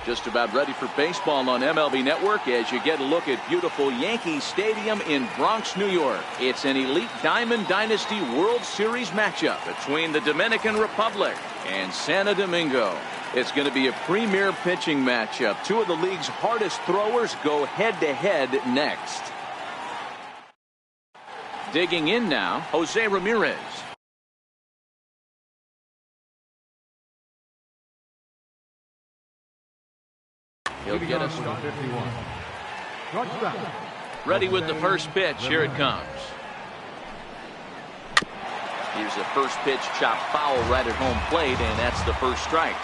Just about ready for baseball on MLB Network as you get a look at beautiful Yankee Stadium in Bronx, New York. It's an elite Diamond Dynasty World Series matchup between the Dominican Republic and Santo Domingo. It's going to be a premier pitching matchup. Two of the league's hardest throwers go head-to-head next. Digging in now, Jose Ramirez. He'll get us ready with the first pitch. Here it comes. Here's the first pitch, chopped foul right at home plate, and that's the first strike.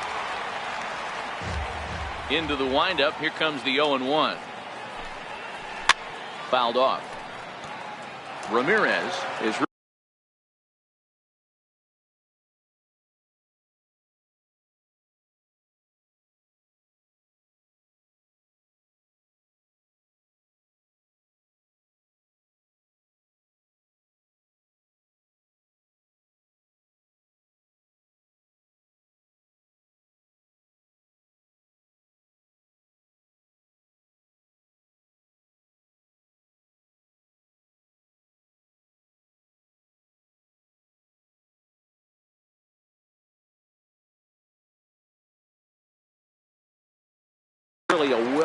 Into the windup. Here comes the 0-1. Fouled off. Ramirez is really a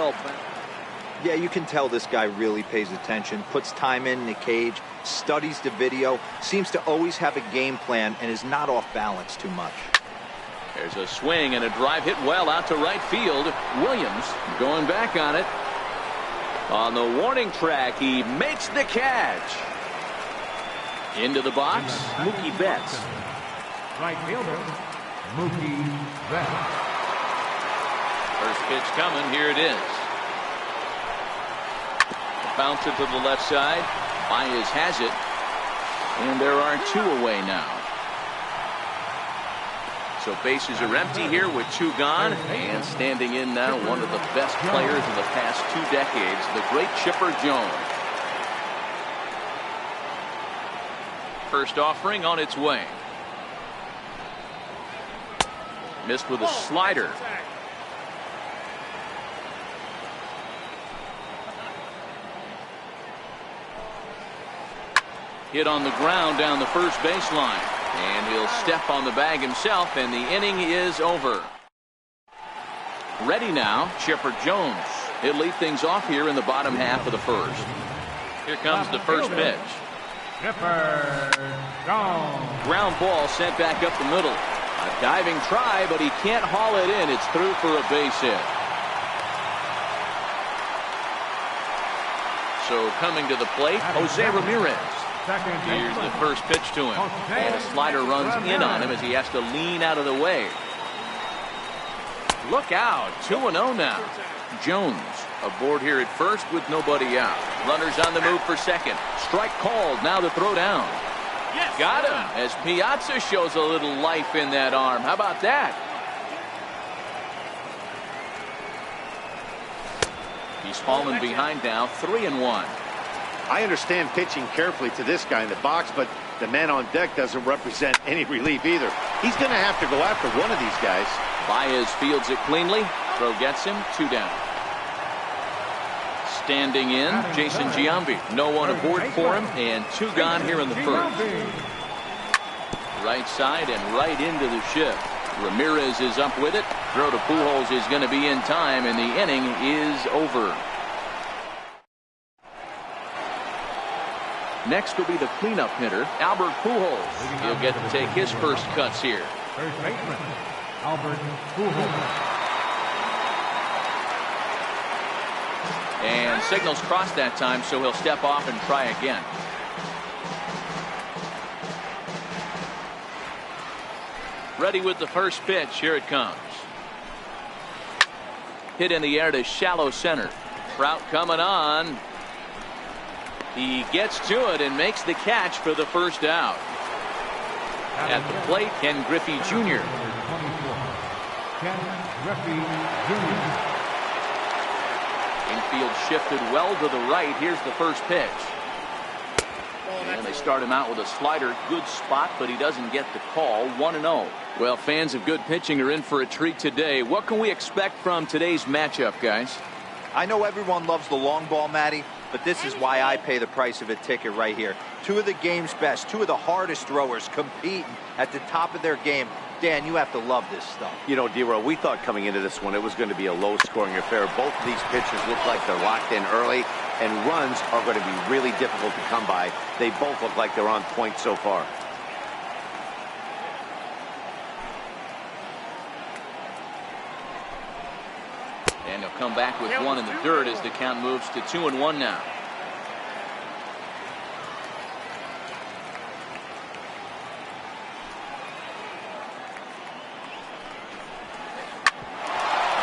Yeah, you can tell this guy really pays attention, puts time in the cage, studies the video, seems to always have a game plan, and is not off balance too much. There's a swing and a drive hit well out to right field. Williams going back on it. On the warning track, he makes the catch. Into the box, Mookie Betts. Right fielder, Mookie Betts. First pitch coming. Here it is. Bouncer to the left side. Baez has it. And there are two away now. So bases are empty here with two gone. And standing in now, one of the best players in the past 2 decades, the great Chipper Jones. First offering on its way. Missed with a slider. Hit on the ground down the first baseline. And he'll step on the bag himself, and the inning is over. Ready now, Chipper Jones. He'll lead things off here in the bottom half of the first. Here comes the first pitch. Chipper Jones. Ground ball sent back up the middle. A diving try, but he can't haul it in. It's through for a base hit. So coming to the plate, Jose Ramirez. Here's the first pitch to him. And a slider runs in on him as he has to lean out of the way. Look out. 2-0 now. Jones aboard here at first with nobody out. Runners on the move for second. Strike called. Now the throw down. Got him as Piazza shows a little life in that arm. How about that? He's fallen behind now. 3-1. I understand pitching carefully to this guy in the box, but the man on deck doesn't represent any relief either. He's going to have to go after one of these guys. Baez fields it cleanly. Throw gets him. 2 down. Standing in, Jason Giambi. No one aboard for him, and 2 gone here in the first. Right side and right into the shift. Ramirez is up with it. Throw to Pujols is going to be in time, and the inning is over. Next will be the cleanup hitter, Albert Pujols. He'll get to take his first cuts here. First baseman, Albert Pujols. And signals crossed that time, so he'll step off and try again. Ready with the first pitch. Here it comes. Hit in the air to shallow center. Trout coming on. He gets to it and makes the catch for the first out. At the plate, Ken Griffey Jr. Ken Griffey Jr. Infield shifted well to the right. Here's the first pitch. And they start him out with a slider. Good spot, but he doesn't get the call. 1-0. Well, fans of good pitching are in for a treat today. What can we expect from today's matchup, guys? I know everyone loves the long ball, Matty, but this is why I pay the price of a ticket right here. Two of the game's best, two of the hardest throwers competing at the top of their game. Dan, you have to love this stuff. You know, D-Row, we thought coming into this one it was going to be a low-scoring affair. Both of these pitchers look like they're locked in early, and runs are going to be really difficult to come by. They both look like they're on point so far. And he'll come back with one in the dirt as the count moves to 2-1 now.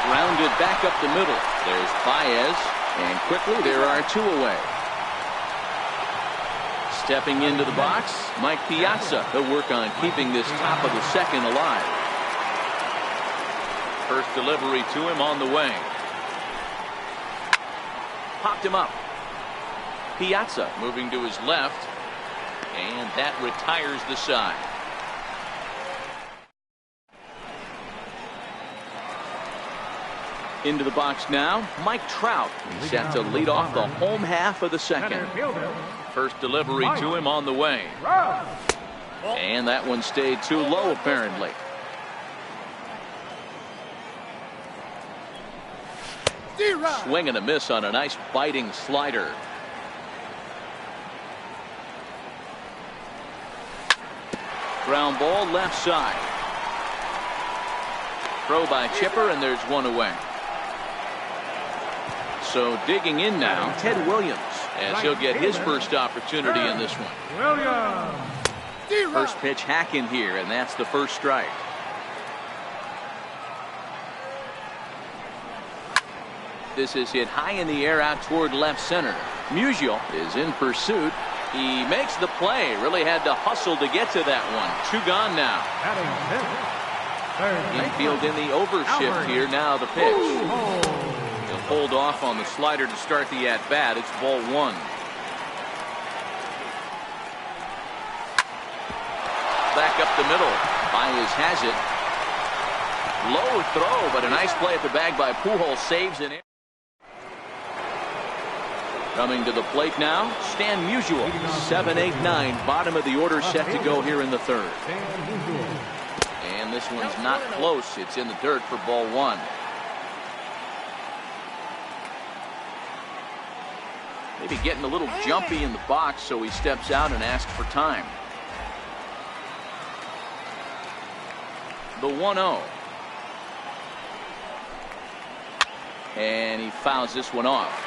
Grounded back up the middle. There's Baez, and quickly there are two away. Stepping into the box, Mike Piazza. He'll work on keeping this top of the second alive. First delivery to him on the way. Popped him up. Piazza moving to his left, and that retires the side. Into the box now, Mike Trout. He's set to lead off the home half of the second. First delivery to him on the way. And that one stayed too low, apparently. Swing and a miss on a nice biting slider. Ground ball left side. Throw by Chipper, and there's one away. So digging in now, Ted Williams, as he'll get his first opportunity in this one. Williams. First pitch hack in here, and that's the first strike. This is hit high in the air out toward left center. Musial is in pursuit. He makes the play. Really had to hustle to get to that one. Two gone now. Infield in the overshift here. Now the pitch. He'll hold off on the slider to start the at-bat. It's ball one. Back up the middle. Baez has it. Low throw, but a nice play at the bag by Pujols. Saves in it. Coming to the plate now, Stan Musial. 7-8-9, bottom of the order, set to go here in the third. And this one's not close. It's in the dirt for ball one. Maybe getting a little jumpy in the box, so he steps out and asks for time. The 1-0. And he fouls this one off.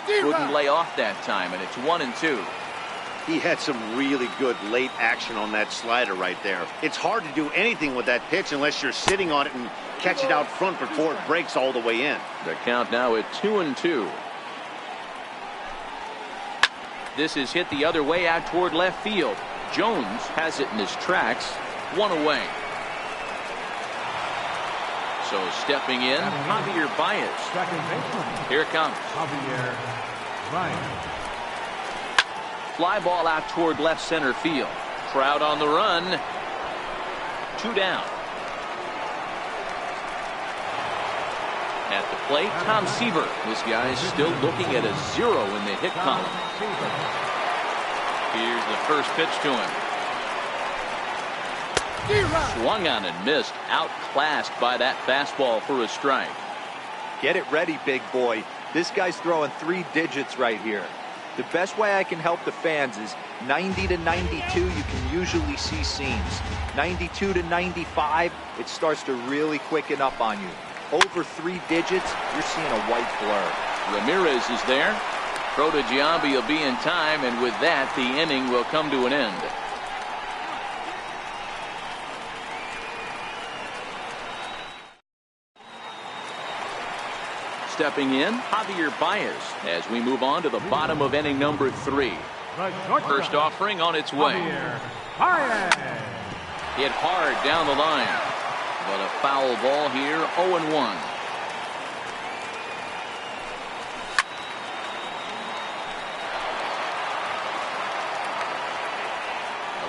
Wouldn't lay off that time, and it's 1-2. He had some really good late action on that slider right there. It's hard to do anything with that pitch unless you're sitting on it and catch it out front before it breaks all the way in. The count now at 2-2. This is hit the other way out toward left field. Jones has it in his tracks. One away. So stepping in, Javier Baez. Here it comes. Javier Baez. Fly ball out toward left center field. Trout on the run. Two down. At the plate, Tom Seaver. This guy is still looking at a 0 in the hit column. Here's the first pitch to him. Swung on and missed. Outclassed by that fastball for a strike. Get it ready, big boy. This guy's throwing 3 digits right here. The best way I can help the fans is 90 to 92, you can usually see seams. 92 to 95, it starts to really quicken up on you. Over 3 digits, you're seeing a white blur. Ramirez is there. Throw to Giambi will be in time, and with that, the inning will come to an end. Stepping in, Javier Baez, as we move on to the bottom of inning number 3. First offering on its way. Hit hard down the line. But a foul ball here, 0-1.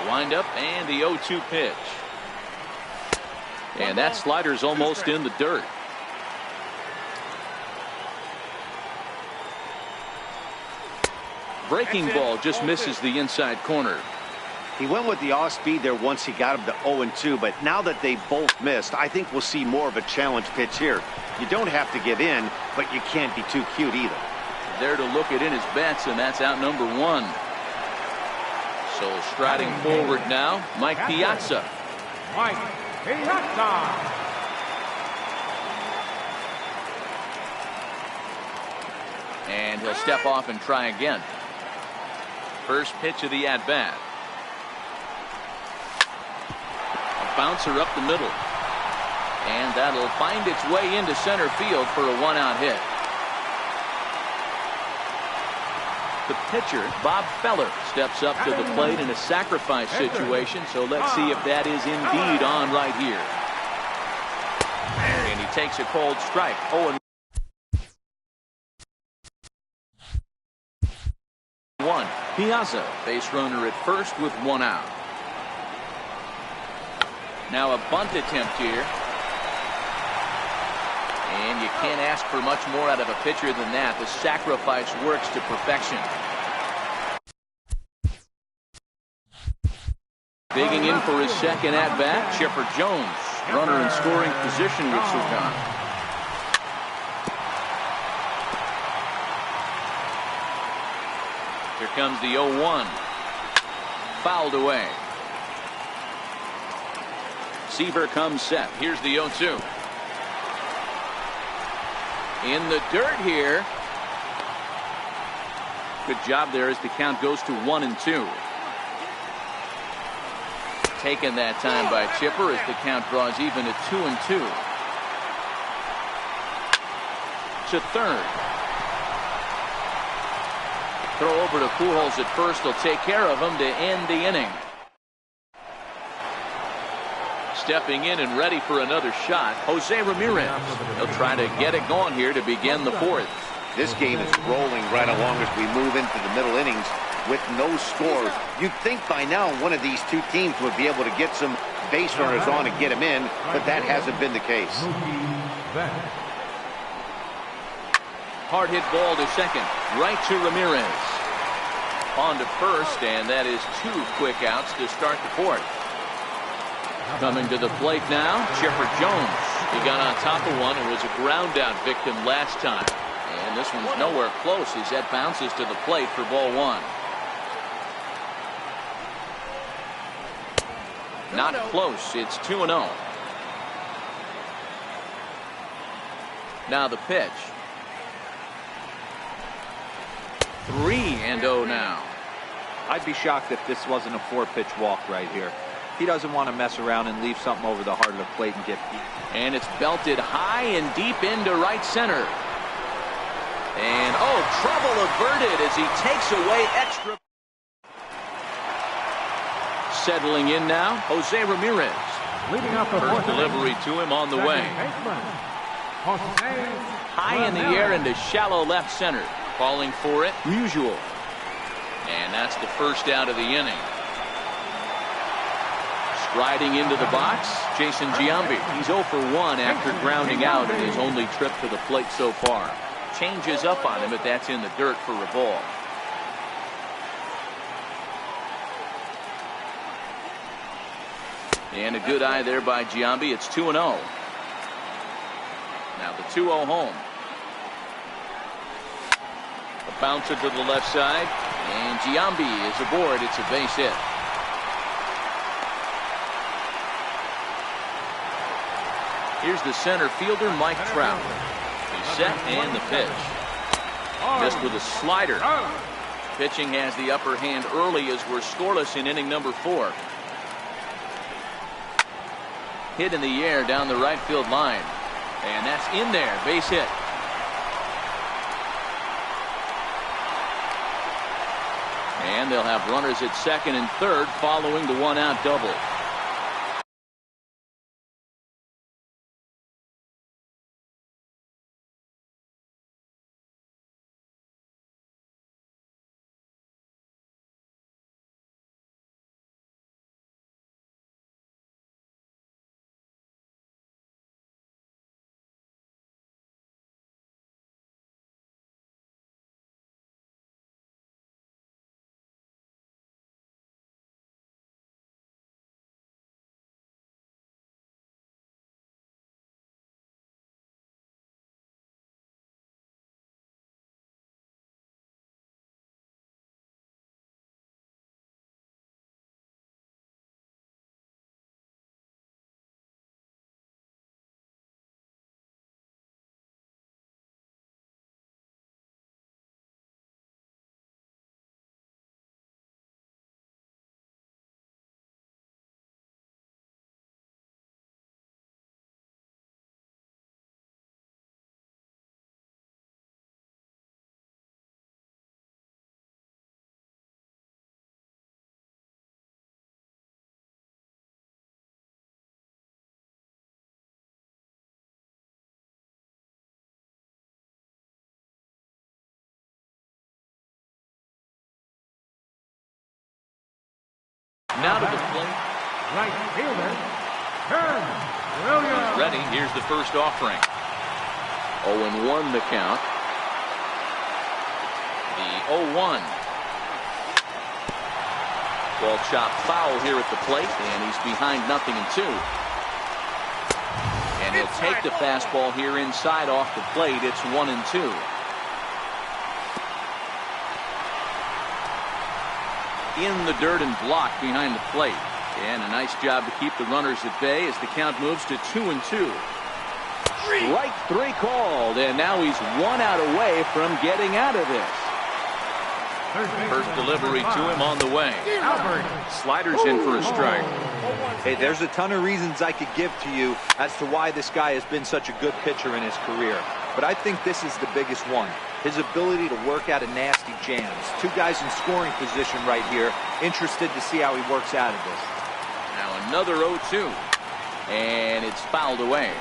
The windup and the 0-2 pitch. And that slider's almost in the dirt. Breaking ball just misses the inside corner. He went with the off speed there once he got him to 0-2, but now that they both missed, I think we'll see more of a challenge pitch here. You don't have to give in, but you can't be too cute either. There to look it in his bets, and that's out number 1. So striding forward now, Mike Piazza. Mike Piazza. And he'll step off and try again. First pitch of the at-bat. A bouncer up the middle. And that'll find its way into center field for a 1-out hit. The pitcher, Bob Feller, steps up to the plate in a sacrifice situation, so let's see if that is indeed on right here. And he takes a cold strike. 0-1. Piazza, base runner at first with 1 out. Now a bunt attempt here. And you can't ask for much more out of a pitcher than that. The sacrifice works to perfection. Digging in for his second at-bat, Chipper Jones. Runner in scoring position with Sukan. Here comes the 0-1. Fouled away. Seaver comes set. Here's the 0-2. In the dirt here. Good job there as the count goes to 1-2. Taken that time by Chipper as the count draws even at 2-2. To third. Throw over to Pujols at first. He'll take care of him to end the inning. Stepping in and ready for another shot, Jose Ramirez. He'll try to get it going here to begin the 4th. This game is rolling right along as we move into the middle innings with no score. You'd think by now one of these two teams would be able to get some base runners on and get them in, but that hasn't been the case. Hard hit ball to second. Right to Ramirez. On to first, and that is 2 quick outs to start the 4th. Coming to the plate now, Chipper Jones. He got on top of one and was a ground out victim last time. And this one's nowhere close as that bounces to the plate for ball 1. Not close. It's 2-0. Now the pitch. 3-0 now. I'd be shocked if this wasn't a 4-pitch walk right here. He doesn't want to mess around and leave something over the heart of the plate and get beat. And it's belted high and deep into right center. And trouble averted as he takes away extra. Settling in now, Jose Ramirez. Leading off the First delivery to him on the way. High in the air into shallow left center. Falling for it, Musial. And that's the first out of the inning. Striding into the box, Jason Giambi. He's 0 for 1 after grounding out in his only trip to the plate so far. Changes up on him, but that's in the dirt for a ball. And a good eye there by Giambi. It's 2-0. Now the 2-0 home. A bouncer to the left side, and Giambi is aboard. It's a base hit. Here's the center fielder, Mike Trout. He's set, and the pitch. Missed with a slider. Pitching has the upper hand early as we're scoreless in inning number 4. Hit in the air down the right field line. And that's in there. Base hit. And they'll have runners at second and third following the 1-out double. Now to the plate. Right fielder, Turn Williams. Ready. Here's the first offering. 0-1 the count. The 0-1. Ball chopped foul here at the plate, and he's behind 0-2. And he'll take the fastball here inside off the plate. It's 1-2. In the dirt and blocked behind the plate. And a nice job to keep the runners at bay as the count moves to 2-2. Strike 3 called, and now he's 1 out away from getting out of this. First delivery to him on the way. Sliders in for a strike. Hey, there's a ton of reasons I could give to you as to why this guy has been such a good pitcher in his career. But I think this is the biggest one. His ability to work out of nasty jams. 2 guys in scoring position right here. Interested to see how he works out of this. Now another 0-2. And it's fouled away.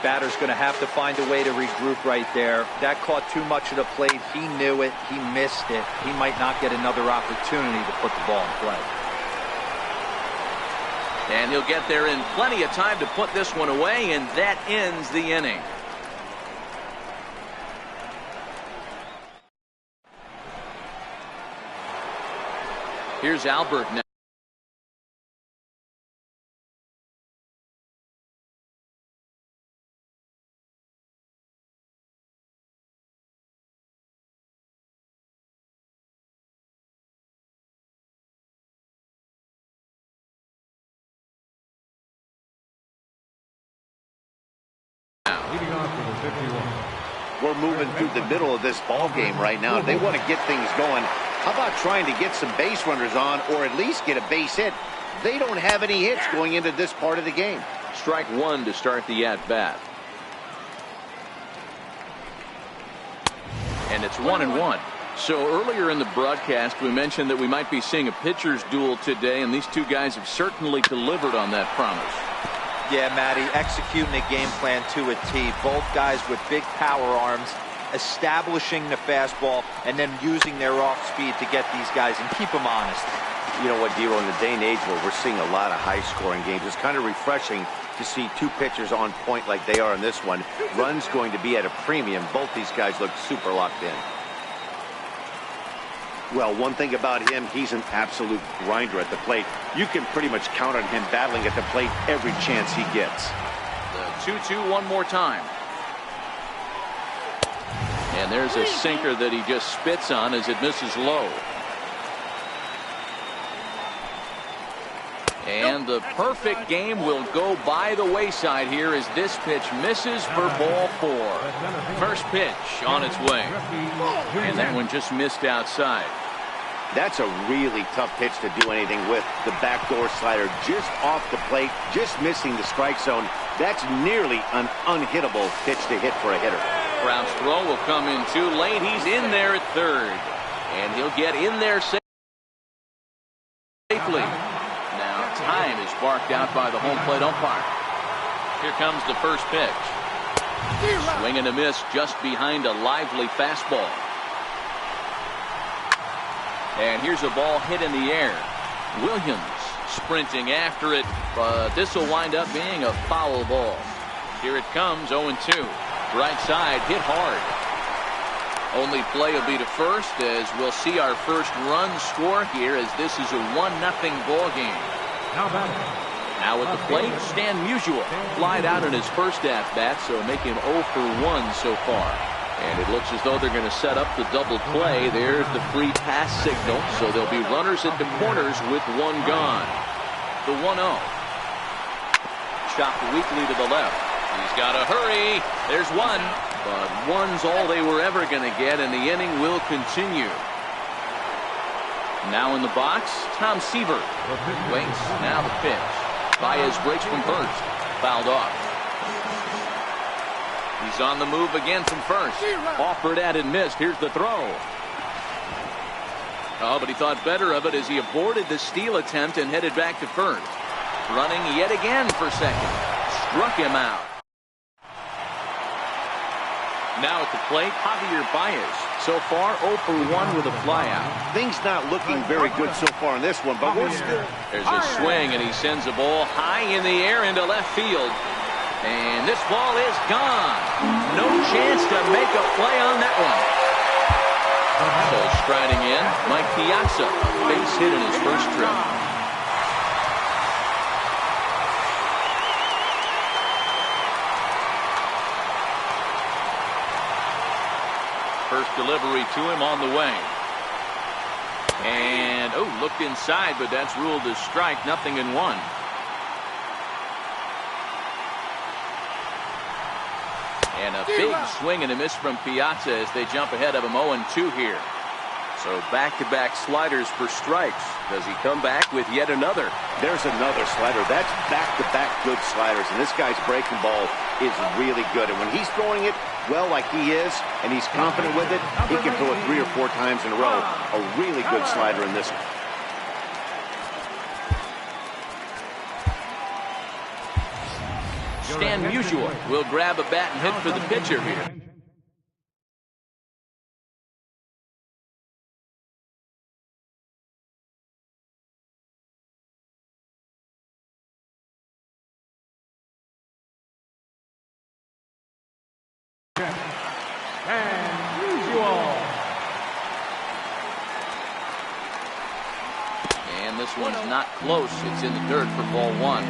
Batter's going to have to find a way to regroup right there. That caught too much of the plate. He knew it. He missed it. He might not get another opportunity to put the ball in play. And he'll get there in plenty of time to put this one away, and that ends the inning. Here's Albert now. Leading off for the 51. We're moving through the middle of this ball game right now. They want to get things going. How about trying to get some base runners on, or at least get a base hit? They don't have any hits going into this part of the game. Strike 1 to start the at-bat. And it's 1-1. So earlier in the broadcast, we mentioned that we might be seeing a pitcher's duel today, and these 2 guys have certainly delivered on that promise. Yeah, Matty, executing a game plan to a T. Both guys with big power arms, establishing the fastball, and then using their off speed to get these guys and keep them honest. You know what, Dero, in the day and age where we're seeing a lot of high-scoring games, it's kind of refreshing to see 2 pitchers on point like they are in this one. Runs going to be at a premium. Both these guys look super locked in. Well, one thing about him, he's an absolute grinder at the plate. You can pretty much count on him battling at the plate every chance he gets. The 2-2 one more time. And there's a sinker that he just spits on as it misses low. And the perfect game will go by the wayside here as this pitch misses for ball 4. First pitch on its way. And that one just missed outside. That's a really tough pitch to do anything with. The backdoor slider just off the plate, just missing the strike zone. That's nearly an unhittable pitch to hit for a hitter. Brown's throw will come in too late. He's in there at third. And he'll get in there safely. Now time is barked out by the home plate umpire. Here comes the first pitch. Swing and a miss just behind a lively fastball. And here's a ball hit in the air. Williams sprinting after it, but this will wind up being a foul ball. Here it comes, 0-2. Right side, hit hard. Only play will be to first as we'll see our first run score here as this is a 1-0 ball game. Now at the plate, Stan Musial flied out in his first at-bat, so make him 0 for 1 so far. And it looks as though they're going to set up the double play. There's the free pass signal, so there'll be runners at the corners with 1 gone. The 1-0. Chopped weakly to the left. He's got to hurry. There's 1. But 1's all they were ever going to get, and the inning will continue. Now in the box, Tom Seaver. Waits, now the pitch. Baez breaks from first. Fouled off. He's on the move again from first. Offered at and missed. Here's the throw. Oh, but he thought better of it as he aborted the steal attempt and headed back to first. Running yet again for second. Struck him out. Now at the plate, Javier Baez so far 0 for 1 with a flyout. Things not looking very good so far in this one, but we're still... There's a swing, and he sends the ball high in the air into left field. And this ball is gone. No chance to make a play on that one. So striding in, Mike Piazza, base hit in his first trip. First delivery to him on the way. And, looked inside, but that's ruled as strike, 0-1. And a big swing and a miss from Piazza as they jump ahead of him 0-2 here. So back-to-back sliders for strikes. Does he come back with yet another? There's another slider. That's back-to-back good sliders. And this guy's breaking ball is really good. And when he's throwing it well like he is, and he's confident with it, he can throw it 3 or 4 times in a row. A really good slider in this one. Stan Musial will grab a bat and hit for the pitcher here. And this one's not close. It's in the dirt for ball 1.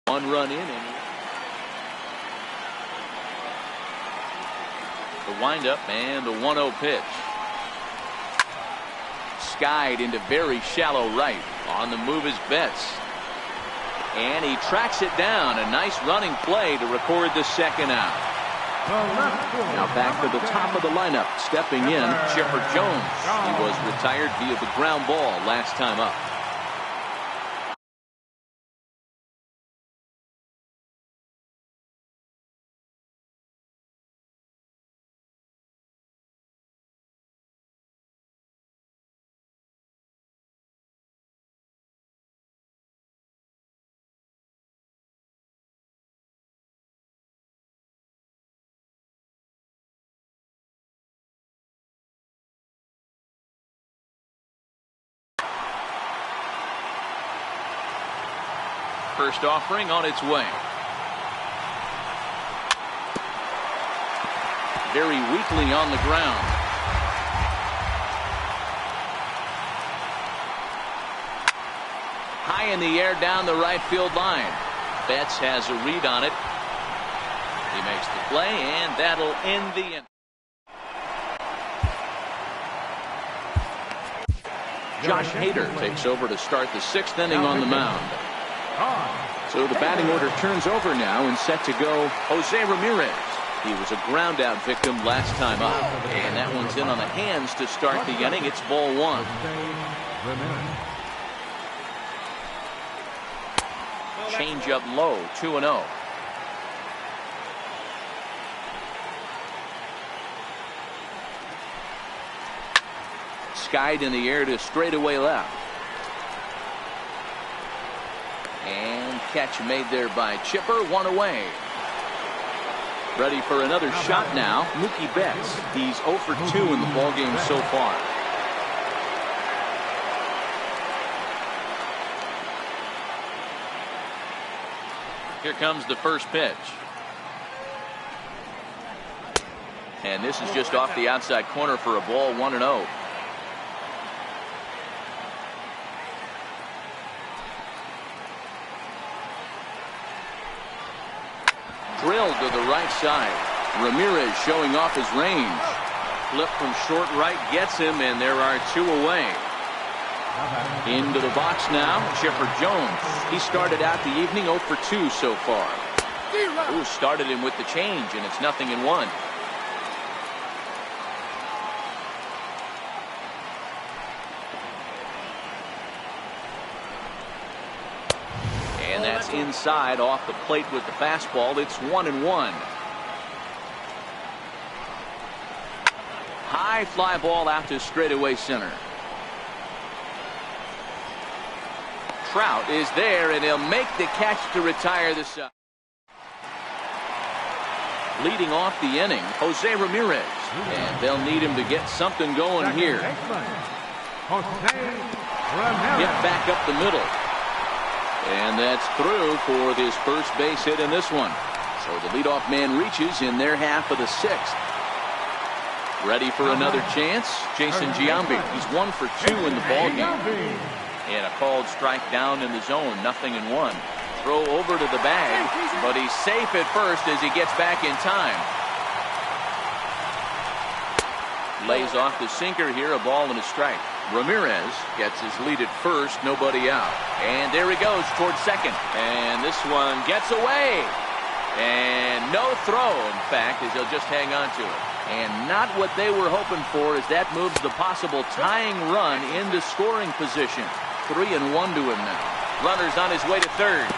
One run in, and the windup and the 1-0 pitch. Skied into very shallow right. On the move is Betts. And he tracks it down. A nice running play to record the second out. Now back to the top of the lineup. Stepping in, Chipper Jones. He was retired via the ground ball last time up. First offering on its way. Very weakly on the ground. High in the air down the right field line. Betts has a read on it. He makes the play, and that'll end the inning. Josh Hader takes over to start the 6th inning on the mound. So the batting order turns over now, and set to go Jose Ramirez. He was a ground out victim last time up, and that one's in on the hands to start the inning. It's ball 1. Change up low, 2-0. Skied in the air to straightaway left. And catch made there by Chipper, 1 away. Ready for another shot now, Mookie Betts. He's 0 for 2 in the ballgame so far. Here comes the first pitch. And this is just off the outside corner for a ball, 1-0. Drilled to the right side. Ramirez showing off his range. Flip from short right gets him, and there are 2 away. Into the box now, Chipper Jones. He started out the evening 0 for 2 so far. Ooh, started him with the change, and it's 0-1. That's inside off the plate with the fastball. It's 1-1. High fly ball out to straightaway center. Trout is there, and he'll make the catch to retire the side. Leading off the inning, Jose Ramirez, and they'll need him to get something going here. Get back up the middle. And that's through for this first base hit in this one. So the leadoff man reaches in their half of the 6th. Ready for another chance? Jason Giambi. He's 1 for 2 in the ballgame. And a called strike down in the zone, 0-1. Throw over to the bag, but he's safe at first as he gets back in time. Lays off the sinker here, a ball and a strike. Ramirez gets his lead at first, nobody out. And there he goes towards second. And this one gets away. And no throw, in fact, as he'll just hang on to it. And not what they were hoping for, as that moves the possible tying run into scoring position. 3-1 to him now. Runner's on his way to third.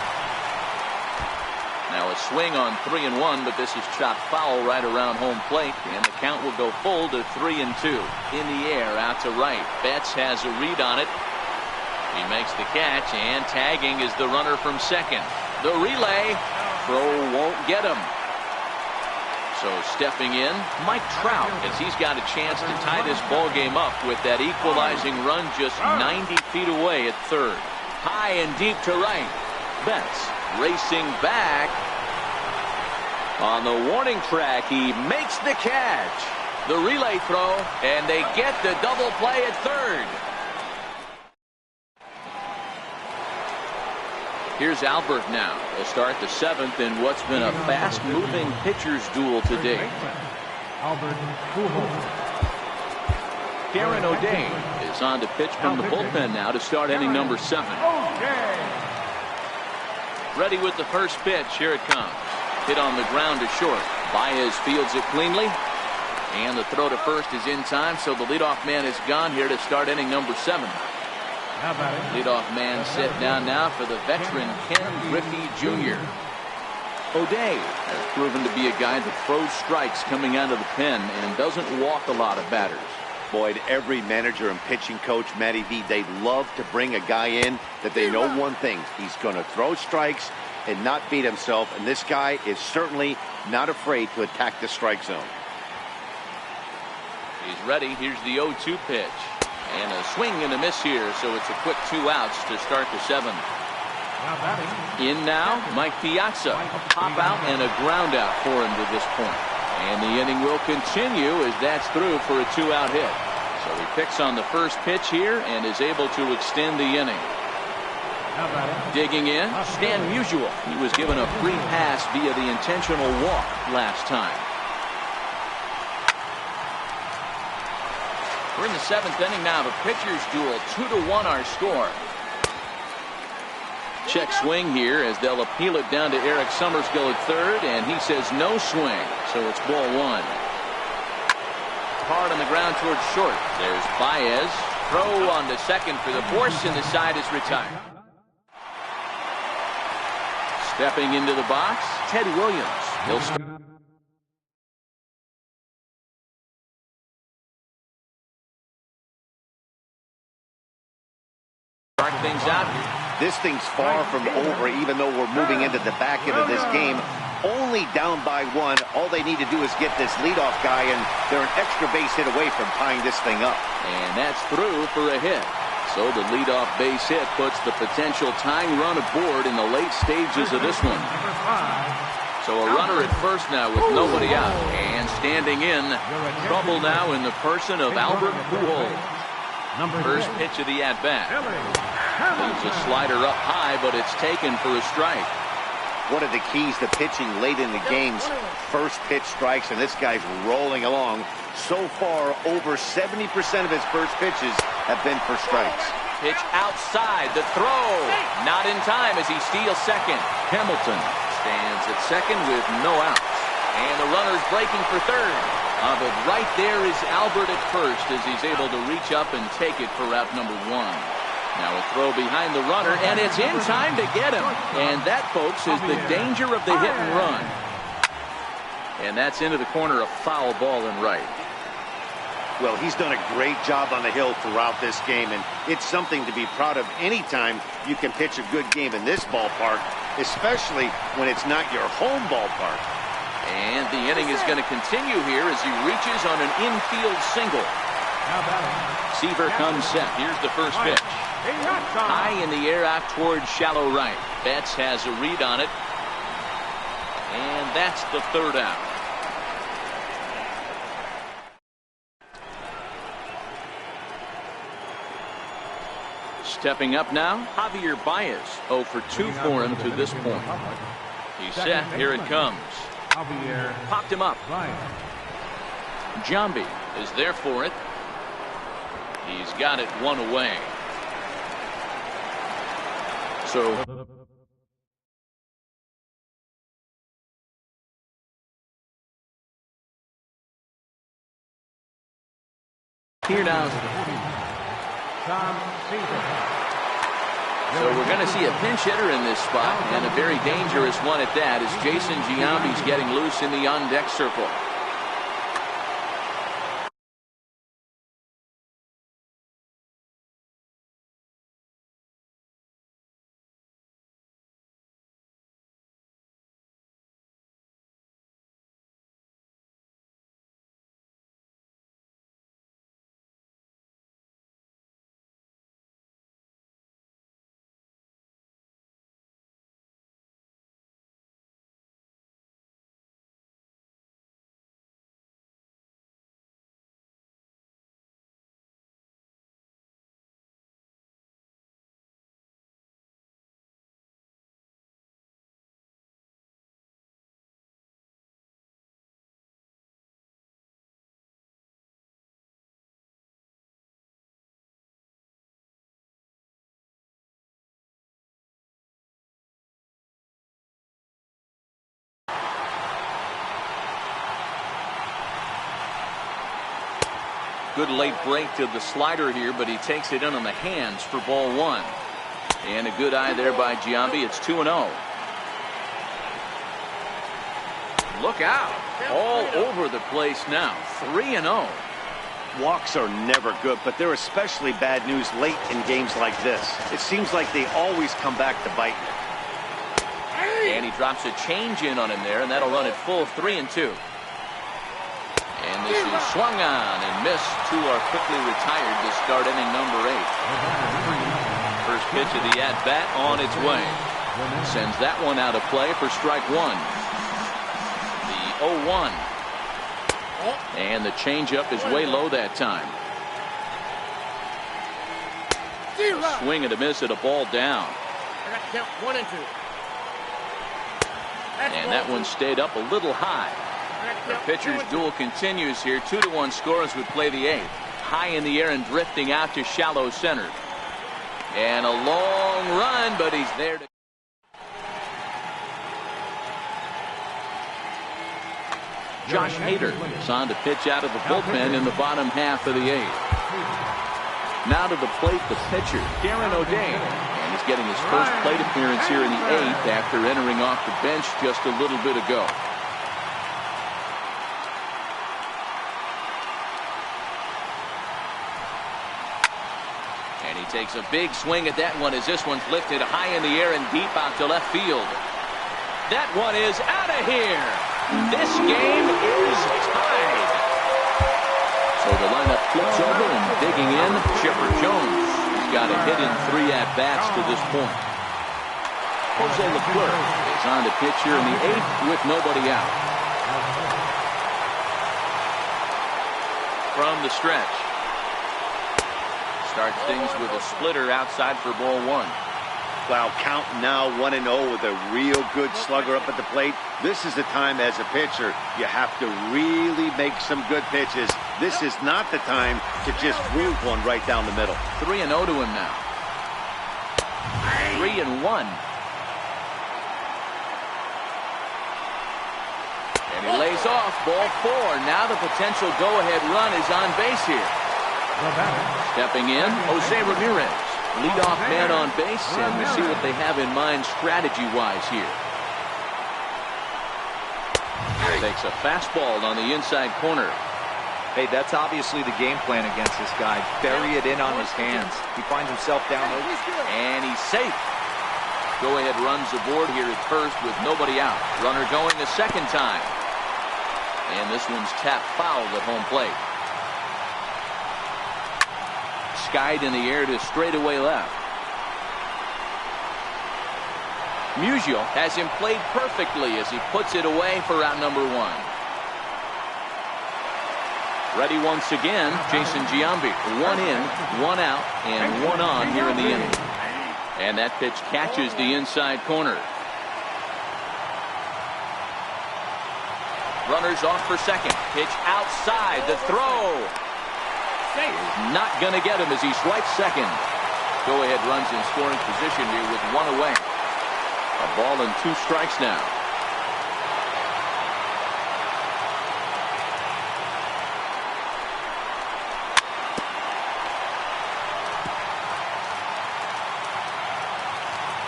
Now a swing on 3-1, but this is chopped foul right around home plate, and the count will go full to 3-2. In the air, out to right. Betts has a read on it. He makes the catch, and tagging is the runner from second. The relay, throw won't get him. So stepping in, Mike Trout, as he's got a chance to tie this ball game up with that equalizing run just 90 feet away at third. High and deep to right. Betts racing back. On the warning track, he makes the catch. The relay throw, and they get the double play at third. Here's Albert now to start the 7th in what's been a fast-moving pitcher's duel today. Karen O'Day is on to pitch from the bullpen now to start inning number 7. Ready with the first pitch. Here it comes. Hit on the ground to short. Baez fields it cleanly. And the throw to first is in time, so the leadoff man is gone here to start inning number 7. Leadoff man set down now for the veteran Ken Griffey Jr. O'Day has proven to be a guy that throws strikes coming out of the pen and doesn't walk a lot of batters. Boyd, every manager and pitching coach, Matty V, they love to bring a guy in that they know one thing. He's going to throw strikes and not beat himself, and this guy is certainly not afraid to attack the strike zone. He's ready. Here's the 0-2 pitch. And a swing and a miss here, so it's a quick 2 outs to start the 7th. In now, Mike Piazza. A pop out and a ground out for him to this point. And the inning will continue as that's through for a 2-out hit. So he picks on the first pitch here and is able to extend the inning. Digging in, Stan Musial. He was given a free pass via the intentional walk last time. We're in the 7th inning now of a pitcher's duel. 2-1 our score. Check swing here as they'll appeal it down to Eric Summerskill at third, and he says no swing, so it's ball 1. Hard on the ground towards short. There's Baez. Throw on to second for the force, and the side is retired. Stepping into the box, Ted Williams. He'll start things out here. This thing's far from over, even though we're moving into the back end of this game. Only down by 1. All they need to do is get this leadoff guy, and they're an extra base hit away from tying this thing up. And that's through for a hit. So the leadoff base hit puts the potential tying run aboard in the late stages of this one. So a runner at first now with nobody out. And standing in, trouble now in the person of Albert Pujols. First pitch of the at-bat. Leaves a slider up high, but it's taken for a strike. One of the keys to pitching late in the games, first pitch strikes, and this guy's rolling along. So far, over 70% of his first pitches have been for strikes. Pitch outside, the throw. Not in time as he steals second. Hamilton stands at second with no outs. And the runner's breaking for third. But right there is Albert at first as he's able to reach up and take it for out number 1. Now a throw behind the runner, and it's in time to get him. And that, folks, is the danger of the hit and run. And that's into the corner, a foul ball and right. Well, he's done a great job on the hill throughout this game, and it's something to be proud of anytime you can pitch a good game in this ballpark, especially when it's not your home ballpark. And the inning is going to continue here as he reaches on an infield single. Seaver comes set. Here's the first pitch. High in the air out towards shallow right. Betts has a read on it. And that's the 3rd out. Stepping up now, Javier Baez. 0 for 2 for him to this point. He's set. Here it comes. Popped him up. Jambi is there for it. He's got it 1 away. So here now. So we're going to see a pinch hitter in this spot, and a very dangerous one at that, as Jason Giambi's getting loose in the on-deck circle. Good late break to the slider here, but he takes it in on the hands for ball one. And a good eye there by Giambi. It's 2-0. Look out. All over the place now. 3-0. Walks are never good, but they're especially bad news late in games like this. It seems like they always come back to bite you. And he drops a change in on him there, and that'll run it full 3-2. And this is swung on and missed. Two are quickly retired to start inning number 8. First pitch of the at-bat on its way. Sends that one out of play for strike one. The 0-1. And the changeup is way low that time. A swing and a miss at a ball down. And that one stayed up a little high. The pitcher's duel continues here. 2-1 score as we play the 8th. High in the air and drifting out to shallow center. And a long run, but he's there to. Josh Hader is on to pitch out of the bullpen in the bottom half of the 8th. Now to the plate, the pitcher, Darren O'Day. And he's getting his first plate appearance here in the 8th after entering off the bench just a little bit ago. And he takes a big swing at that one as this one's lifted high in the air and deep out to left field. That one is out of here. This game is tied. So the lineup flips over and digging in, Chipper Jones. He's got a hit in 3 at-bats to this point. Jose Leclerc is on to pitch here in the 8th with nobody out. From the stretch. Starts things with a splitter outside for ball one. Wow, count now 1-0 with a real good slugger up at the plate. This is the time as a pitcher you have to really make some good pitches. This is not the time to just groove one right down the middle. 3-0 to him now. 3-1. And he lays off ball 4. Now the potential go-ahead run is on base here. Stepping in, Jose Ramirez. Leadoff man on base, and we'll see what they have in mind strategy-wise here. Takes a fastball on the inside corner. Hey, that's obviously the game plan against this guy. Bury it in on his hands. He finds himself down. And he's safe. Go-ahead runs aboard here at first with nobody out. Runner going a second time. And this one's tapped foul at home plate. Skied in the air to straightaway left. Musial has him played perfectly as he puts it away for out number 1. Ready once again, Jason Giambi. 1 in, 1 out, and 1 on here in the inning. And that pitch catches the inside corner. Runners off for second. Pitch outside. The throw. Is not going to get him as he swipes second. Go-ahead runs in scoring position here with 1 away. A ball and 2 strikes now.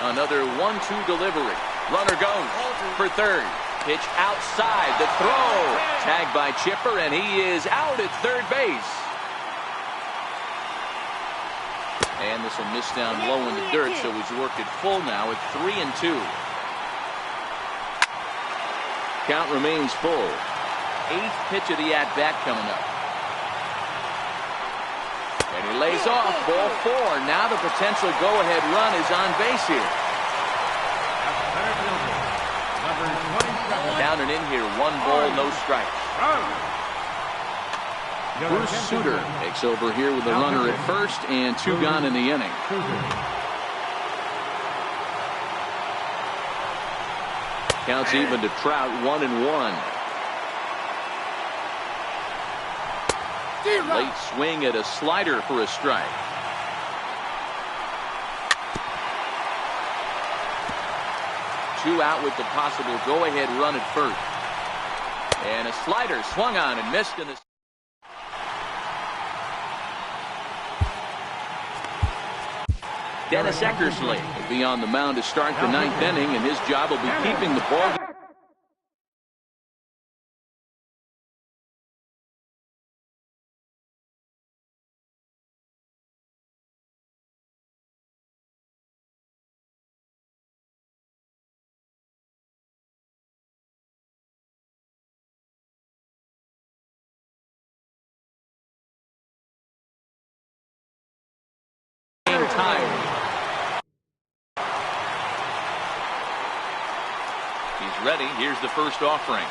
Another 1-2 delivery. Runner goes for third. Pitch outside. The throw. Tagged by Chipper, and he is out at third base. And this will miss down low in the dirt, so he's worked it full now at 3-2. Count remains full. 8th pitch of the at-bat coming up. And he lays off ball 4. Now the potential go-ahead run is on base here. Down and in here, 1 ball, no strikes. Bruce Sutter takes over here with the runner at first and 2 gone in the inning. Counts even to Trout, 1-1. Late swing at a slider for a strike. Two out with the possible go-ahead run at first. And a slider swung on and missed in the Dennis Eckersley will be on the mound to start the ninth inning, and his job will be keeping the ball game. Tied. He's ready. Here's the first offering.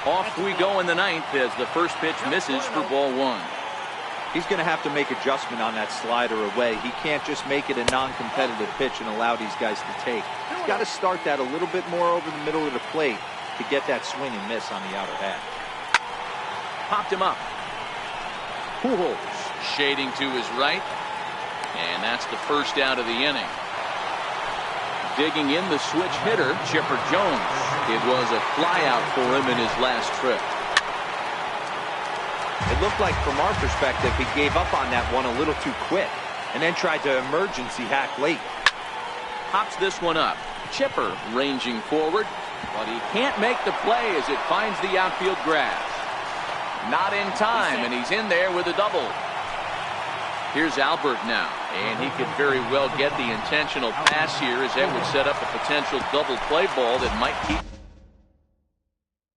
Off we go in the ninth as the first pitch misses for ball one. He's going to have to make adjustment on that slider away. He can't just make it a non-competitive pitch and allow these guys to take. He's got to start that a little bit more over the middle of the plate to get that swing and miss on the outer half. Popped him up. Pujols shading to his right. And that's the first out of the inning. Digging in the switch hitter, Chipper Jones. It was a flyout for him in his last trip. It looked like, from our perspective, he gave up on that one a little too quick and then tried to emergency hack late. Pops this one up. Chipper ranging forward, but he can't make the play as it finds the outfield grass. Not in time, and he's in there with a double. Here's Albert now, and he could very well get the intentional pass here, as that would set up a potential double play ball that might keep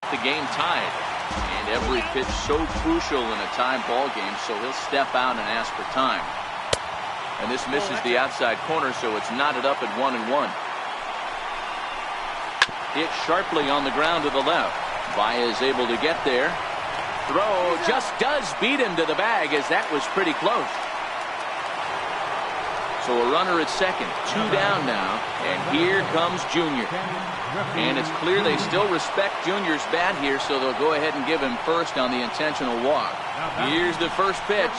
the game tied. And every pitch so crucial in a tie ball game, so he'll step out and ask for time. And this misses the outside corner, so it's knotted up at 1-1. Hit sharply on the ground to the left. Baez able to get there. Throw just does beat him to the bag, as that was pretty close. So a runner at second, 2 down now, and here comes Junior. And it's clear they still respect Junior's bat here, so they'll go ahead and give him first on the intentional walk. Here's the first pitch.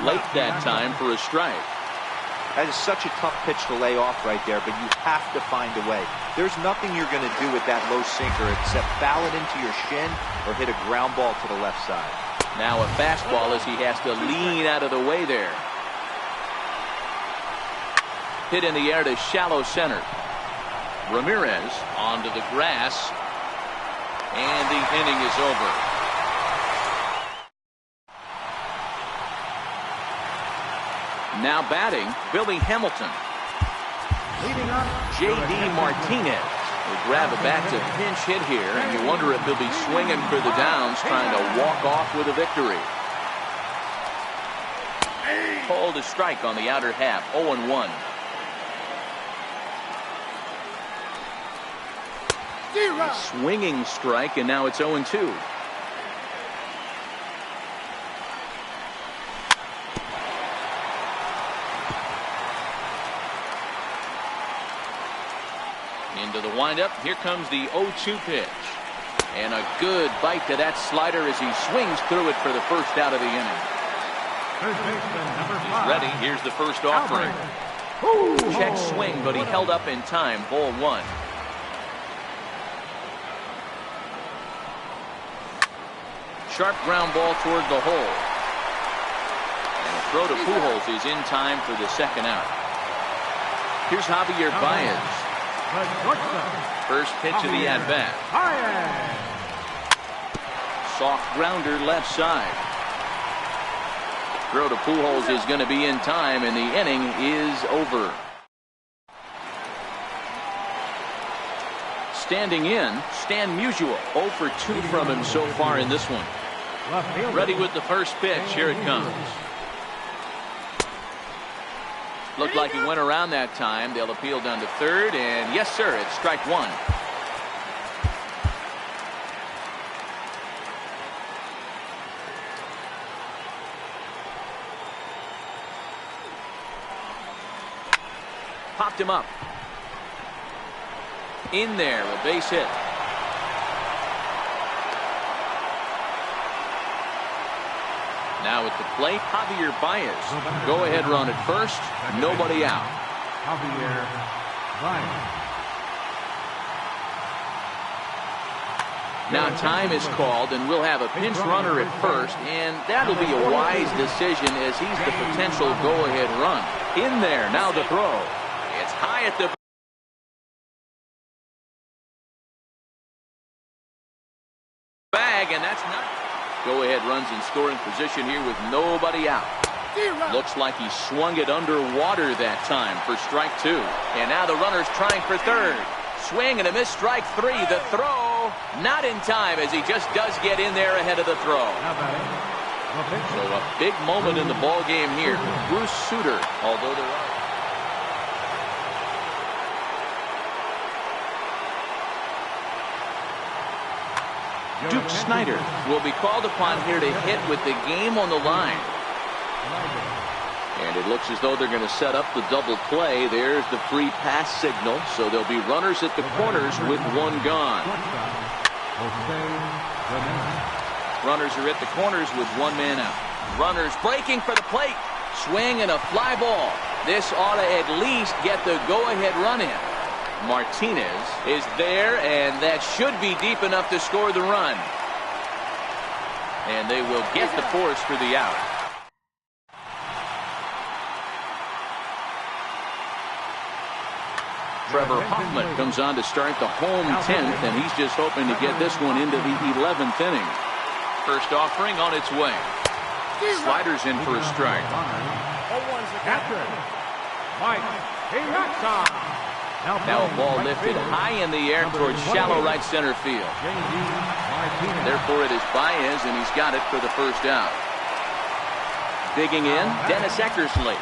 Late that time for a strike. That is such a tough pitch to lay off right there, but you have to find a way. There's nothing you're going to do with that low sinker except foul it into your shin or hit a ground ball to the left side. Now a fastball as he has to lean out of the way there. Hit in the air to shallow center. Ramirez onto the grass, and the inning is over. Now batting, Billy Hamilton. J.D. Martinez will grab a back to pinch hit here, and you wonder if he'll be swinging for the downs, trying to walk off with a victory. Called a strike on the outer half, 0-1. Swinging strike, and now it's 0-2. Into the windup. Here comes the 0-2 pitch. And a good bite to that slider as he swings through it for the first out of the inning. He's ready. Here's the first offering. Check swing, but he held up in time. Ball one. Sharp ground ball toward the hole. And a throw to Pujols is in time for the second out. Here's Javier Baez. First pitch of the at-bat. Soft grounder left side. Throw to Pujols is going to be in time, and the inning is over. Standing in, Stan Musial. 0 for 2 from him so far in this one. Ready with the first pitch. Here it comes. Looked like he went around that time. They'll appeal down to third, and yes, sir, it's strike one. Popped him up. In there, a base hit. Now at the plate, Javier Baez. Go ahead run at first. Nobody out. Javier Baez. Now time is called, and we'll have a pinch runner at first, and that'll be a wise decision as he's the potential go-ahead run. In there, now the throw. It's high at the bag, and that's not. Go-ahead runs in scoring position here with nobody out. Looks like he swung it underwater that time for strike 2. And now the runner's trying for third. Swing and a miss, strike 3. The throw, not in time, as he just does get in there ahead of the throw. So a big moment in the ball game here. Bruce Sutter, although there are. Duke Snyder will be called upon here to hit with the game on the line. And it looks as though they're going to set up the double play. There's the free pass signal. So there'll be runners at the corners with one gone. Runners are at the corners with one man out. Runners breaking for the plate. Swing and a fly ball. This ought to at least get the go-ahead run in. Martinez is there, and that should be deep enough to score the run. And they will get the force for the out. Trevor Hoffman comes on to start the home 10th, and he's just hoping to get this one into the 11th inning. First offering on its way. Sliders in for a strike. Now a ball lifted high in the air towards shallow right center field. Therefore it is Baez, and he's got it for the first out. Digging in, Dennis Eckersley.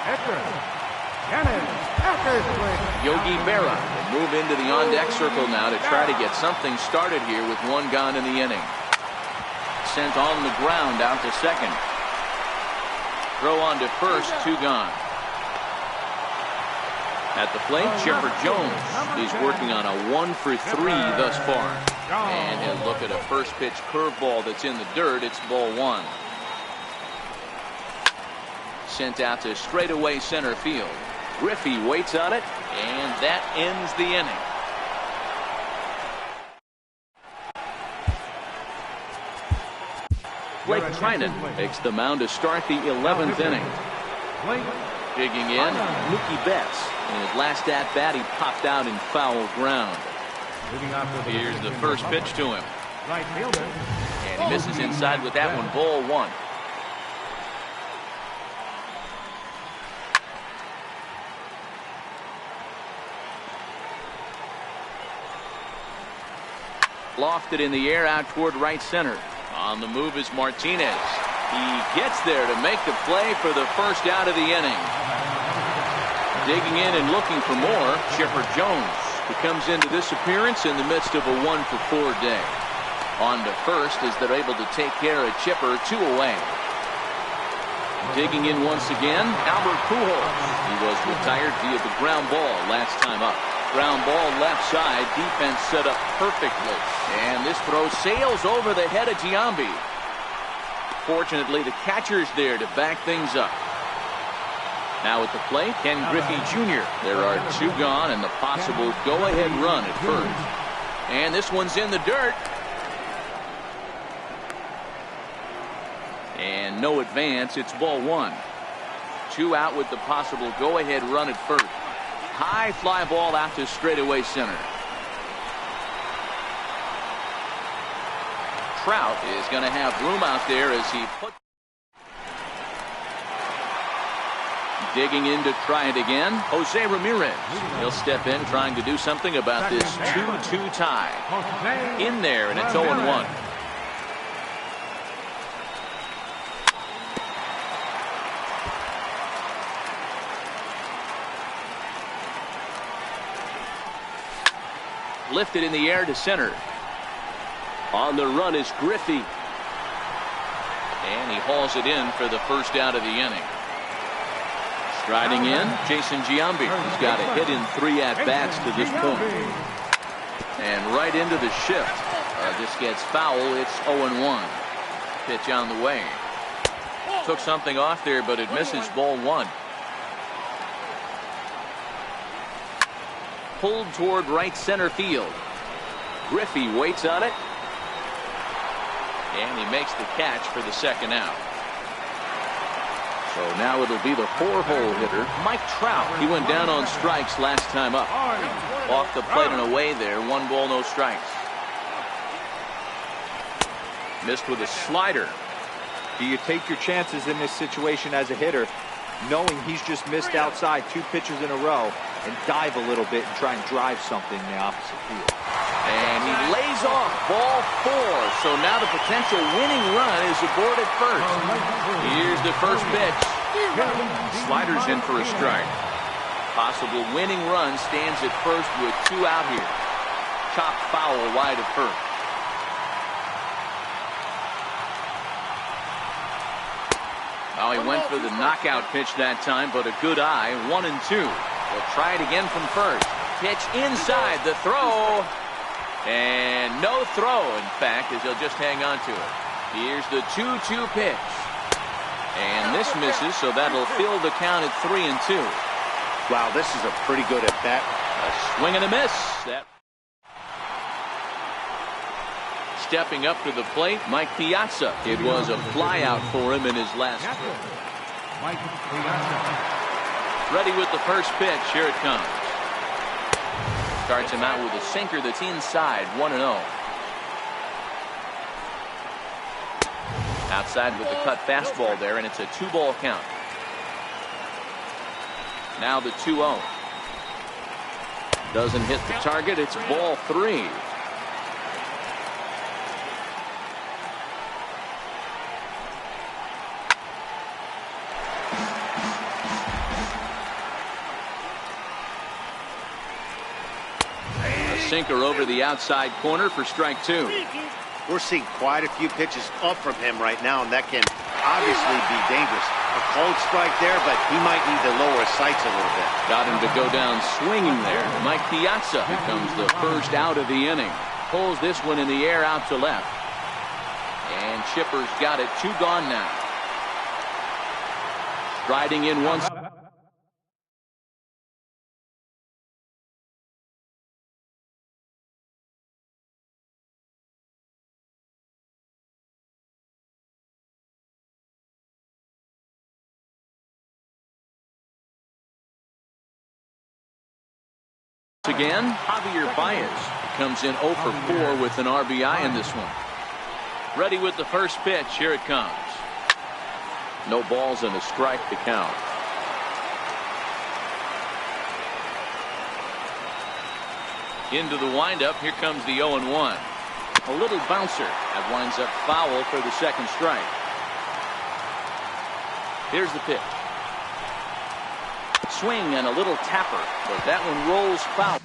Yogi Berra will move into the on-deck circle now to try to get something started here with one gone in the inning. Sent on the ground out to second. Throw on to first, two gone. At the plate, Chipper Jones. He's working on a 1-for-3 thus far. And he'll look at a first pitch curveball that's in the dirt. It's ball one. Sent out to straightaway center field. Griffey waits on it, and that ends the inning. Blake Trinan takes the mound to start the 11th inning. Digging in, Mookie Betts. In his last at-bat, he popped out in foul ground. Here's the first pitch to him. And he misses inside with that one, ball one. Lofted in the air out toward right center. On the move is Martinez. He gets there to make the play for the first out of the inning. Digging in and looking for more, Chipper Jones, who comes into this appearance in the midst of a 1-for-4 day. On to first as they're able to take care of Chipper, 2 away. Digging in once again, Albert Pujols. He was retired via the ground ball last time up. Ground ball left side, defense set up perfectly. And this throw sails over the head of Giambi. Fortunately, the catcher's there to back things up. Now at the plate, Ken Griffey Jr. There are 2 gone and the possible go-ahead run at first. And this one's in the dirt. And no advance. It's ball one. 2 out with the possible go-ahead run at first. High fly ball out to straightaway center. Trout is going to have room out there as he puts. Digging in to try it again, Jose Ramirez. He'll step in trying to do something about this 2-2 tie. In there, and it's 0-1. Lifted in the air to center. On the run is Griffey. And he hauls it in for the first out of the inning. Striding in, Jason Giambi. He's got a hit in 3 at-bats to this point. And right into the shift. This gets foul. It's 0-1. Pitch on the way. Took something off there, but it misses, ball one. Pulled toward right center field. Griffey waits on it. And he makes the catch for the second out. So now it'll be the 4-hole hitter, Mike Trout. He went down on strikes last time up. Off the plate and away there. 1 ball, no strikes. Missed with a slider. Do you take your chances in this situation as a hitter, knowing he's just missed outside 2 pitches in a row, and dive a little bit and try and drive something in the opposite field? And he lays off ball 4. So now the potential winning run is aboard at first. Here's the first pitch. Sliders in for a strike. Possible winning run stands at first with 2 out here. Chopped foul wide of first. Well, he went for the knockout pitch that time, but a good eye. 1 and 2. They'll try it again from first. Pitch inside, the throw. And no throw, in fact, as he'll just hang on to it. Here's the 2-2 pitch. And this misses, so that'll fill the count at 3 and 2. Wow, this is a pretty good at bat. A swing and a miss. Stepping up to the plate, Mike Piazza. It was a flyout for him in his last trip. Mike Piazza. Ready with the first pitch. Here it comes. Starts him out with a sinker that's inside. 1-0. Outside with the cut fastball there, and it's a 2-ball count. Now the 2-0. Doesn't hit the target. It's ball 3. Sinker over the outside corner for strike 2. We're seeing quite a few pitches up from him right now, and that can obviously be dangerous. A cold strike there, but he might need to lower his sights a little bit. Got him to go down swinging there. Mike Piazza becomes the first out of the inning. Pulls this one in the air out to left. And Chipper's got it. 2 gone now. Striding in once. Again, Javier Baez comes in 0 for 4 with an RBI in this one. Ready with the first pitch. Here it comes. No balls and a strike to count. Into the windup. Here comes the 0-1. A little bouncer that winds up foul for the second strike. Here's the pitch. Swing and a little tapper, but that one rolls foul.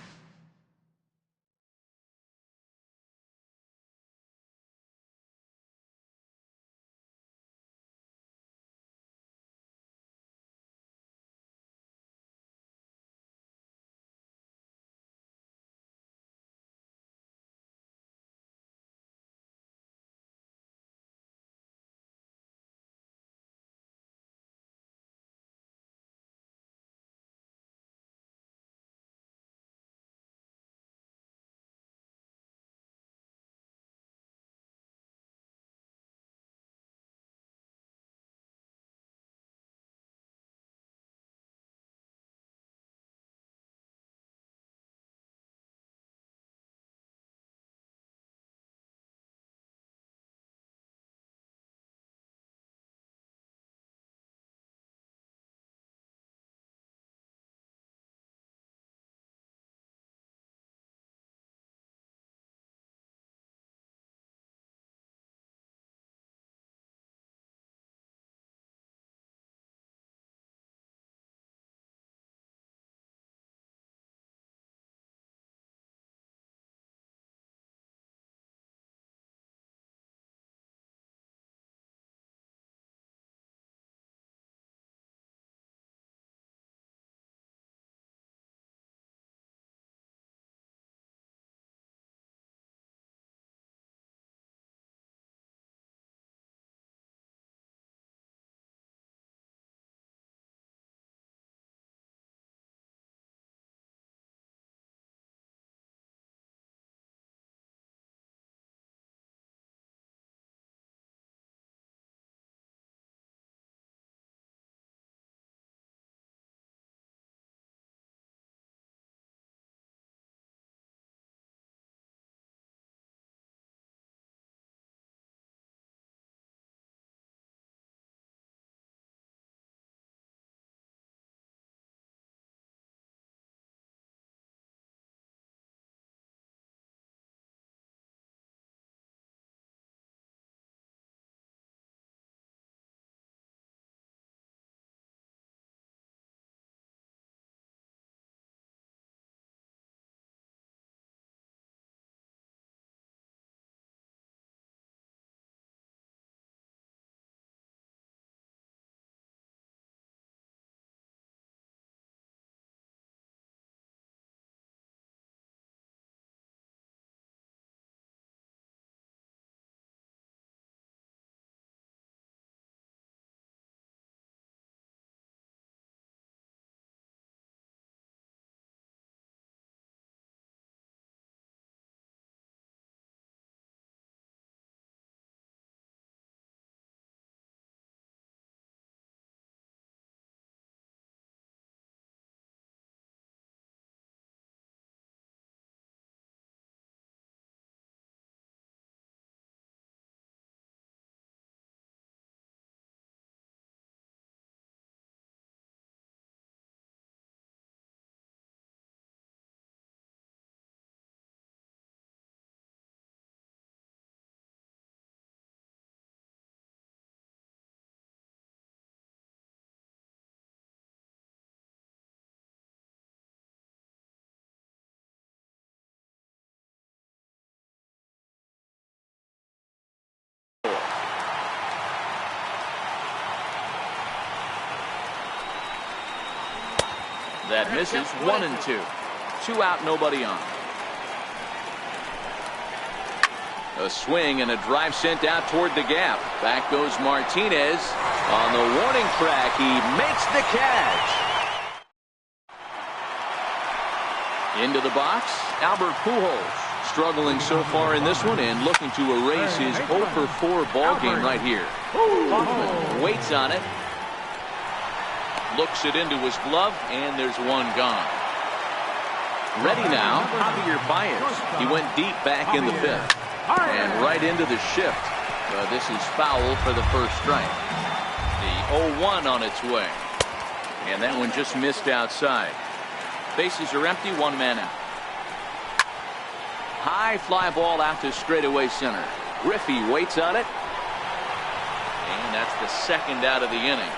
That misses. 1-2. 2 out, nobody on. A swing and a drive sent out toward the gap. Back goes Martinez. On the warning track, he makes the catch. Into the box, Albert Pujols. Struggling so far in this one and looking to erase his 0-for-4 ball game right here. Hoffman waits on it. Looks it into his glove, and there's one gone. Ready now, Javier Baez. He went deep back in the 5th. And right into the shift. This is foul for the first strike. The 0-1 on its way. And that one just missed outside. Bases are empty, 1 man out. High fly ball out to straightaway center. Griffey waits on it. And that's the 2nd out of the inning.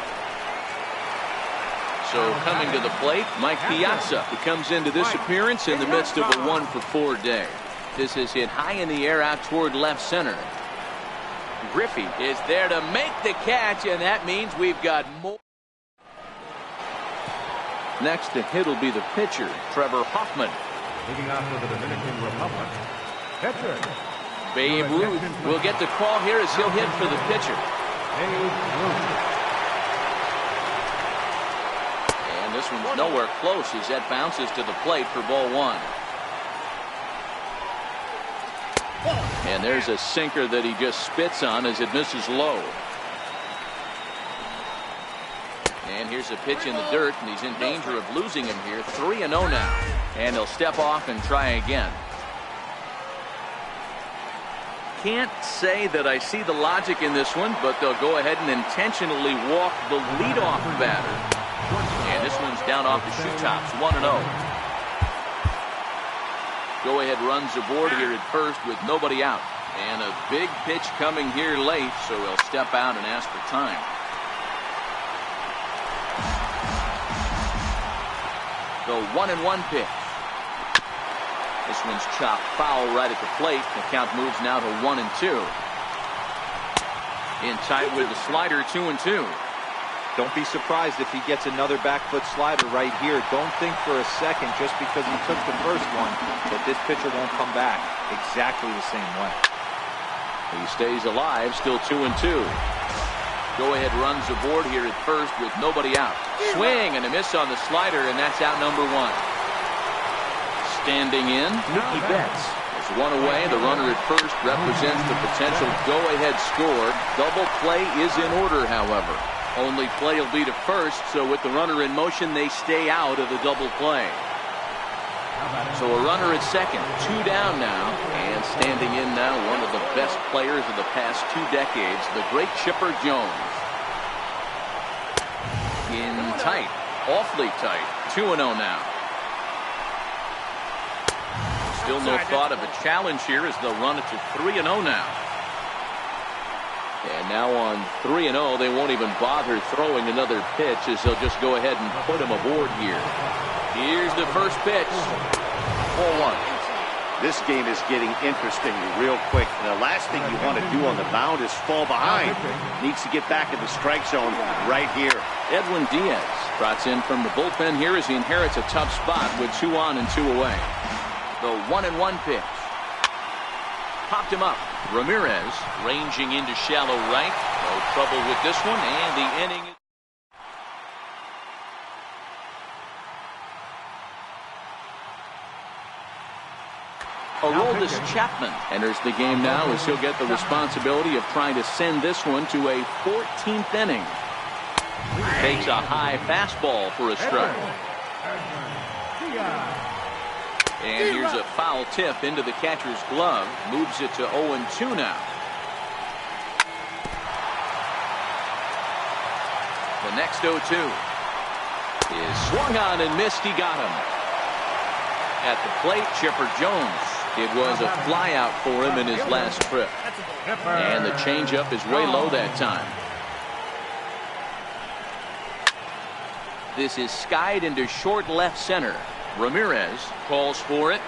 So coming to the plate, Mike Piazza, who comes into this appearance in the midst of a 1-for-4 day. This is hit high in the air out toward left center. Griffey is there to make the catch, and that means we've got more. Next to hit will be the pitcher, Trevor Hoffman. Leading off for the Dominican Republic, pitcher. Babe Ruth will get the call here as he'll hit for the pitcher. Babe Ruth. And this one's nowhere close as that bounces to the plate for ball 1. And there's a sinker that he just spits on as it misses low. And here's a pitch in the dirt, and he's in danger of losing him here. 3-0 now. And he'll step off and try again. Can't say that I see the logic in this one, but they'll go ahead and intentionally walk the leadoff batter. And this one's down off the shoe tops. 1-0. Go-ahead runs aboard here at first with nobody out. And a big pitch coming here late, so he'll step out and ask for time. The 1-1 pitch. This one's chopped foul right at the plate. The count moves now to 1-2. In tight with the slider, 2-2. Don't be surprised if he gets another back foot slider right here. Don't think for a second, just because he took the first one, that this pitcher won't come back exactly the same way. He stays alive, still 2-2. Go-ahead runs aboard here at first with nobody out. Swing and a miss on the slider, and that's out number 1. Standing in, Mookie Betts. There's one away. The runner at first represents the potential go-ahead score. Double play is in order, however. Only play will be to first, so with the runner in motion, they stay out of the double play. So a runner at second, 2 down now, and standing in now, one of the best players of the past 2 decades, the great Chipper Jones. In tight, awfully tight, 2-0 now. Still no thought of a challenge here as they'll run it to 3-0 now. And now on 3-0, they won't even bother throwing another pitch as they'll just go ahead and put him aboard here. Here's the first pitch. 4-1. This game is getting interesting real quick. And the last thing you want to do on the mound is fall behind. Needs to get back in the strike zone right here. Edwin Diaz trots in from the bullpen here as he inherits a tough spot with 2 on and 2 away. The 1-1 pitch. Popped him up. Ramirez ranging into shallow right. No trouble with this one, and the inning is... Aroldis Chapman enters the game now as he'll get the responsibility of trying to send this one to a 14th inning. Takes a high fastball for a strike. And here's a foul tip into the catcher's glove. Moves it to 0-2 now. The next 0-2 is swung on and missed. He got him. At the plate, Chipper Jones. It was a flyout for him in his last trip. And the changeup is way low that time. This is skied into short left center. Ramirez calls for it.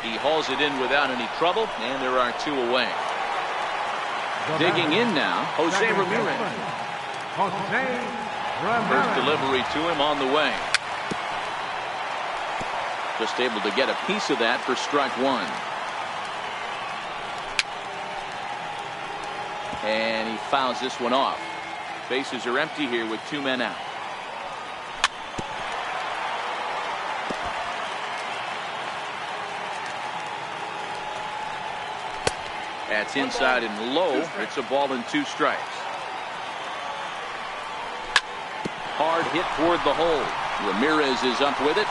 He hauls it in without any trouble, and there are 2 away. Digging in now, Jose Ramirez. First delivery to him on the way. Just able to get a piece of that for strike one. And he fouls this one off. Bases are empty here with 2 men out. That's inside and low. It's a ball and 2 strikes. Hard hit toward the hole. Ramirez is up with it.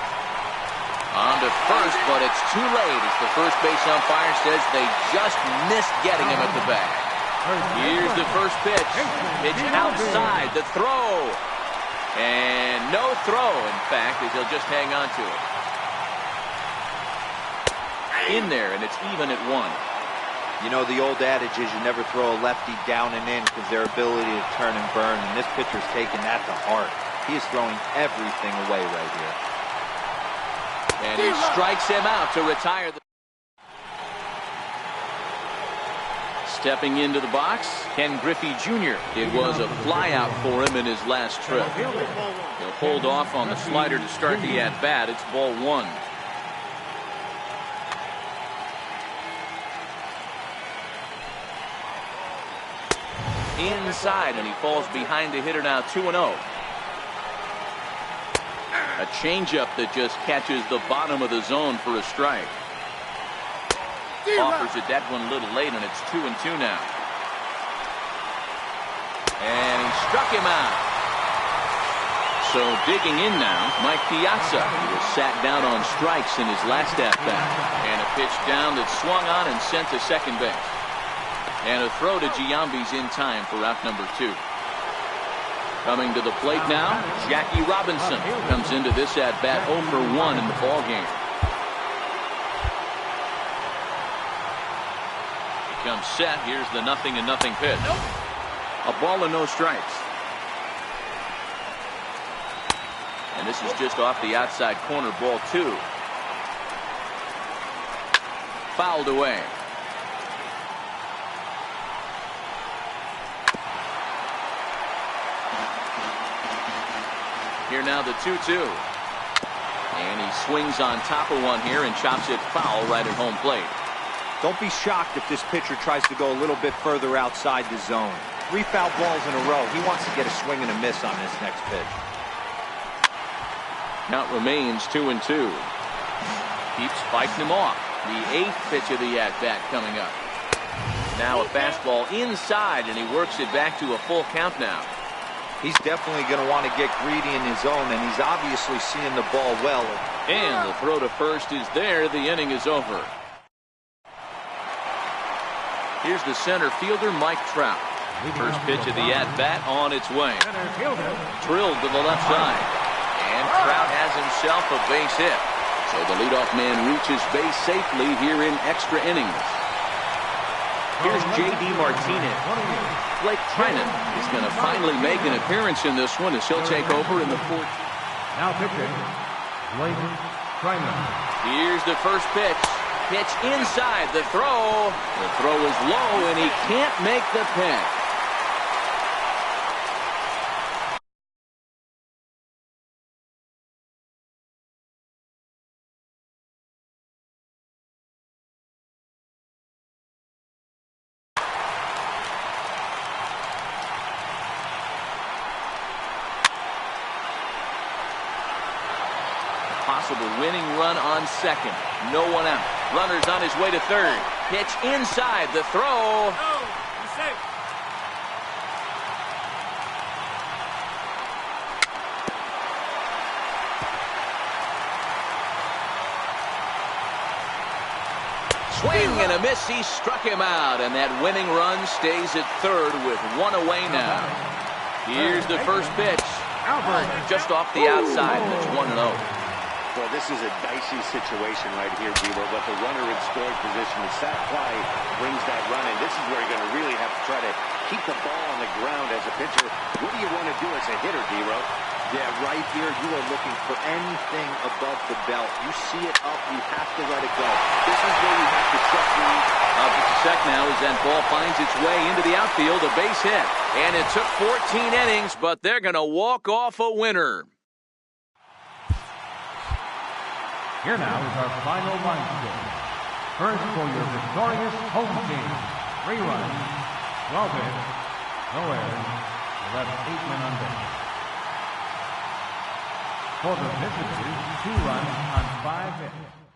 On to first, but it's too late as the first base umpire says they just missed getting him at the bag. Here's the first pitch. Pitch outside. The throw. And no throw, in fact, as he'll just hang on to it. In there, and it's even at 1. You know, the old adage is you never throw a lefty down and in because their ability to turn and burn, and this pitcher's taking that to heart. He is throwing everything away right here. And he strikes him out to retire. Stepping into the box, Ken Griffey Jr. It was a flyout for him in his last trip. He'll hold off on the slider to start the at-bat. It's ball 1. Inside, and he falls behind the hitter now 2-0. A changeup that just catches the bottom of the zone for a strike. Offers it that one a little late, and it's 2-2 now. And he struck him out. So digging in now, Mike Piazza, who was sat down on strikes in his last at-bat. And a pitch down that swung on and sent to second base. And a throw to Giambi's in time for out number 2. Coming to the plate now, Jackie Robinson comes into this at-bat 0 for 1 in the ballgame. He comes set. Here's the 0-0 pitch. A ball and no strikes. And this is just off the outside corner, ball 2. Fouled away. Here now the 2-2. And he swings on top of one here and chops it foul right at home plate. Don't be shocked if this pitcher tries to go a little bit further outside the zone. 3 foul balls in a row. He wants to get a swing and a miss on this next pitch. Count remains 2-2. Keeps fighting him off. The 8th pitch of the at-bat coming up. Now a fastball inside, and he works it back to a full count now. He's definitely going to want to get greedy in his zone, and he's obviously seeing the ball well. And the throw to first is there. The inning is over. Here's the center fielder, Mike Trout. First pitch of the at-bat on its way. Drilled to the left side. And Trout has himself a base hit. So the leadoff man reaches base safely here in extra innings. Here's J.D. Martinez. Blake Trinan is going to finally make an appearance in this one as he'll take over in the 4th. Now pitching, Blake Trinan. Here's the first pitch. Pitch inside. The throw. The throw is low, and he can't make the pick. Possible winning run on second. No one out. Runner's on his way to third. Pitch inside. The throw. Swing and a miss. He struck him out, and that winning run stays at third with 1 away now. Here's the first pitch. Just off the outside. That's 1-0. Well, this is a dicey situation right here, Debo, but the runner in scoring position, the sac fly brings that run in. This is where you're going to really have to try to keep the ball on the ground as a pitcher. What do you want to do as a hitter, Debo? Yeah, right here, you are looking for anything above the belt. You see it up, you have to let it go. This is where you have to check lead. Up at the sec now as that ball finds its way into the outfield, a base hit. And it took 14 innings, but they're going to walk off a winner. Here now is our final line score. First for your victorious home team. 3 runs, 12 hits, no errors, left 8 men on base. For the visitors, 2 runs on 5 hits.